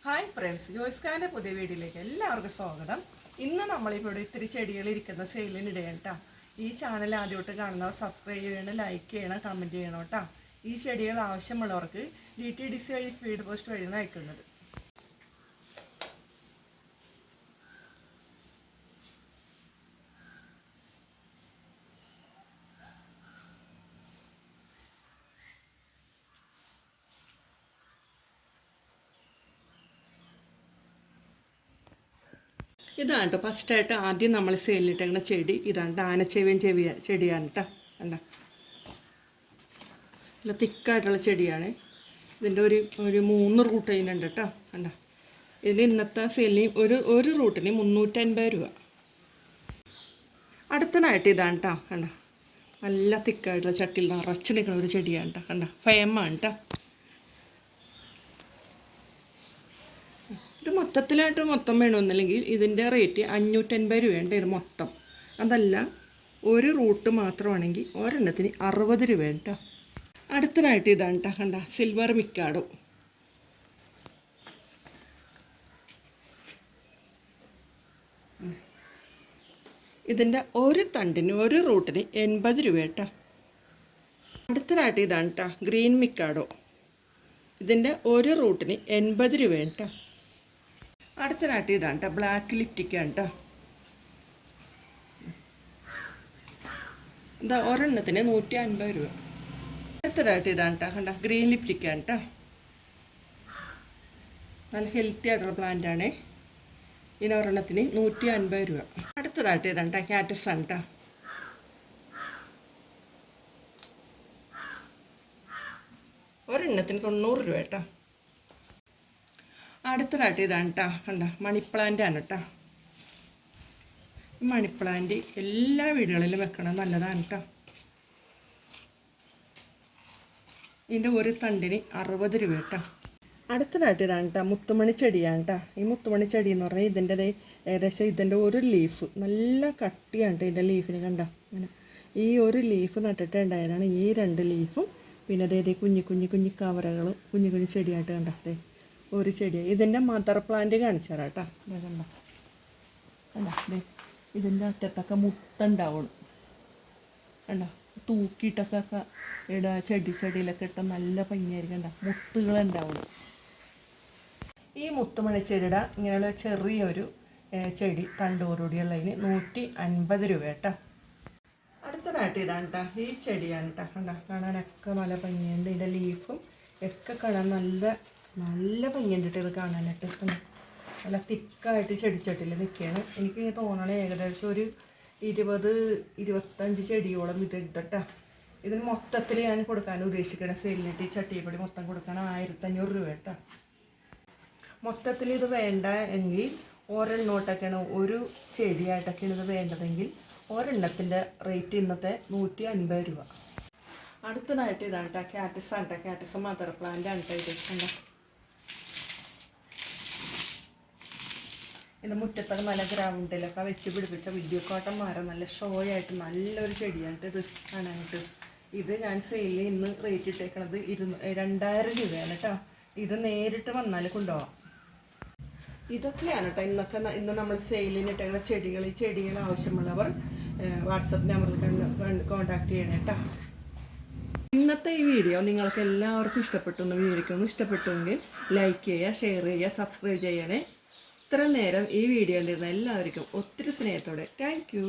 Hi friends, ജോയ്സ്കാൻ്റെ പുതിയ വീഡിയോയിലേക്ക് എല്ലാവർക്കും സ്വാഗതം. ഇന്ന് നമ്മളിവിടെ ഇത്തിരി ചെടികൾ ഇരിക്കുന്ന സെയിലിനിടയാണ് കേട്ടോ. ഈ ചാനൽ ആദ്യമായിട്ട് കാണുന്നവർ സബ്സ്ക്രൈബ് ചെയ്യണം, ലൈക്ക് ചെയ്യണം, കമൻറ്റ് ചെയ്യണം കേട്ടോ. ഈ ചെടികൾ ആവശ്യമുള്ളവർക്ക് DTDC വഴി സ്പീഡ് പോസ്റ്റ് വഴിയാണ് അയക്കുന്നത്. ഇതാണ് കേട്ടോ ഫസ്റ്റായിട്ട് ആദ്യം നമ്മൾ സെയിലിട്ടേക്കുന്ന ചെടി. ഇതാണ് ആനച്ചെവിയൻ ചെടിയാണ് കേട്ടോ. കണ്ട നല്ല തിക്കായിട്ടുള്ള ചെടിയാണ്. ഇതിൻ്റെ ഒരു 3 റൂട്ട് അതിനുണ്ട് കേട്ടോ. കണ്ട ഇതിന് ഇന്നത്തെ സെയിലിന് ഒരു റൂട്ടിന് 350 രൂപ. അടുത്തതായിട്ട് ഇതാണ് കേട്ടോ. കണ്ട നല്ല തിക്കായിട്ടുള്ള ചട്ടിയിൽ നിറച്ച് നിൽക്കുന്ന ഒരു ചെടിയാണ് കേട്ടോ. കണ്ട ഫേമാണ് കേട്ടോ. ഇത് മൊത്തം വേണമെന്നില്ലെങ്കിൽ ഇതിൻ്റെ റേറ്റ് 550 രൂപയുണ്ട്. ഇത് മൊത്തം അതല്ല, ഒരു റൂട്ട് മാത്രമാണെങ്കിൽ ഒരെണ്ണത്തിന് 60 രൂപ കേട്ടോ. അടുത്തതായിട്ട് ഇതാണ് കേട്ടോ. കണ്ട സിൽവർ മിക്കാഡോ. ഇതിൻ്റെ ഒരു തണ്ടിന് ഒരു റൂട്ടിന് 80 രൂപ കേട്ടോ. അടുത്തതായിട്ട് ഇതാണ് കേട്ടോ ഗ്രീൻ മിക്കാഡോ. ഇതിൻ്റെ ഒരു റൂട്ടിന് 80 രൂപ കേട്ടോ. അടുത്തതായിട്ട് ഇതാണ് കേട്ടോ ബ്ലാക്ക് ലിപ്റ്റിക്കാണ് കേട്ടോ. എന്താ ഒരെണ്ണത്തിന് 150 രൂപ. അടുത്തതായിട്ട് ഇതാണ് കേട്ടോ. കണ്ട ഗ്രീൻ ലിപ്റ്റിക്കാണ് കേട്ടോ. നല്ല ഹെൽത്തി ആയിട്ടുള്ള പ്ലാന്റാണ്. ഇതിന് ഒരെണ്ണത്തിന് 150 രൂപ. അടുത്തതായിട്ട് ഇതാണ് കേട്ടോ കാറ്റസാണ് കേട്ടോ. ഒരെണ്ണത്തിന് 90 രൂപ കേട്ടോ. അടുത്തതായിട്ട് ഇതാണ് കേട്ടോ. കണ്ട മണിപ്ലാന്റാണ് കേട്ടോ. മണിപ്ലാന്റ് എല്ലാ വീടുകളിലും വെക്കണം, നല്ലതാണ് കേട്ടോ. ഇതിൻ്റെ ഒരു തണ്ടിന് 60 രൂപ കേട്ടോ. അടുത്തതായിട്ട് ഇതാണ് കേട്ടോ മുത്തുമണി ചെടിയാണ് കേട്ടോ. ഈ മുത്തുമണി ചെടി എന്ന് പറഞ്ഞാൽ ഇതിൻ്റെ ഏകദേശം ഇതിൻ്റെ ഒരു ലീഫ് നല്ല കട്ടിയാണ് കേട്ടോ. ഇതിൻ്റെ ലീഫിന് കണ്ട അങ്ങനെ ഈ ഒരു ലീഫ് നട്ടിട്ടുണ്ടായതാണ് ഈ 2 ലീഫും. പിന്നെ അതേ കുഞ്ഞി കവറകളും കുഞ്ഞു ചെടിയായിട്ട് കണ്ടേ ഒരു ചെടിയാണ്. ഇതിൻ്റെ മദർ പ്ലാന്റ് കാണിച്ചു തരാം കേട്ടോ. കണ്ട ഇതിൻ്റെ അറ്റത്തൊക്കെ മുട്ടുണ്ടാവുള്ളൂ. കണ്ട തൂക്കിയിട്ടൊക്കെ ഇടുക, ചെടിയിലൊക്കെ ഇട്ട നല്ല ഭംഗിയായിരിക്കും. കണ്ട മുത്തുകളുണ്ടാവുള്ളൂ. ഈ മുത്തുമണിച്ചെടിയുടെ ഇങ്ങനെയുള്ള ചെറിയൊരു ചെടി തണ്ടോടുകൂടിയുള്ളതിന് 150 രൂപ കേട്ടോ. അടുത്തതായിട്ട് ഇതാണ് കേട്ടോ ഈ ചെടിയാണ് കേട്ടോ. കണ്ട കാണാനൊക്കെ നല്ല ഭംഗിയുണ്ട്. ഇതിൻ്റെ ലീഫും ഒക്കെ കാണാൻ നല്ല ഭംഗിയുണ്ട് കേട്ടോ. ഇത് കാണാനായിട്ട് നല്ല തിക്കായിട്ട് ചെടിച്ചട്ടിൽ നിൽക്കുകയാണ്. എനിക്ക് തോന്നണേ ഏകദേശം ഒരു 20-25 ചെടിയോളം ഇത് ഇട്ടോ. ഇതിന് മൊത്തത്തിൽ ഞാൻ കൊടുക്കാൻ ഉദ്ദേശിക്കണം സെയിലിനിട്ട് ഈ ചട്ടിയപ്പൊടി മൊത്തം കൊടുക്കണം 1500 രൂപ കേട്ടോ. മൊത്തത്തിൽ ഇത് വേണ്ട എങ്കിൽ ഒരെണ്ണോട്ടൊക്കെയാണ്, ഒരു ചെടിയായിട്ടൊക്കെയാണ് ഇത് വേണ്ടതെങ്കിൽ ഒരെണ്ണത്തിൻ്റെ റേറ്റ് ഇന്നത്തെ 150 രൂപ. അടുത്തതായിട്ട് ഇതാണ് കേട്ടോ കാറ്റസാണ് കേട്ടോ. കാറ്റസ് മദർ പ്ലാന്റ് ആണ് കേട്ടോ. ഇത് കണ്ടോ ഇത് മുറ്റത്തൊക്കെ നല്ല ഗ്രൗണ്ടിലൊക്കെ വെച്ച് പിടിപ്പിച്ച വലിയക്കോട്ടം മരം നല്ല ഷോയായിട്ട് നല്ലൊരു ചെടിയാണ് ഇത് കാണാനായിട്ട്. ഇത് ഞാൻ സെയിലിൽ ഇന്ന് റേറ്റ് ഇട്ടേക്കണത് 2000 രൂപയാണ് കേട്ടോ. ഇത് നേരിട്ട് വന്നാൽ കൊണ്ടുപോകാം. ഇതൊക്കെയാണ് കേട്ടോ ഇന്ന് നമ്മൾ സെയിലിനിട്ടേക്കുന്ന ചെടികൾ. ഈ ചെടികൾ ആവശ്യമുള്ളവർ വാട്സപ്പ് നമ്പറിൽ കോൺടാക്ട് ചെയ്യണം കേട്ടോ. ഇന്നത്തെ ഈ വീഡിയോ നിങ്ങൾക്ക് എല്ലാവർക്കും ഇഷ്ടപ്പെട്ടു എന്ന് വിചാരിക്കുന്നു. ഇഷ്ടപ്പെട്ടുവെങ്കിൽ ലൈക്ക് ചെയ്യുക, ഷെയർ ചെയ്യുക, സബ്സ്ക്രൈബ് ചെയ്യണേ. ഇത്ര നേരം ഈ വീഡിയോ കണ്ടിരുന്ന എല്ലാവർക്കും ഒത്തിരി സ്നേഹത്തോടെ താങ്ക് യു.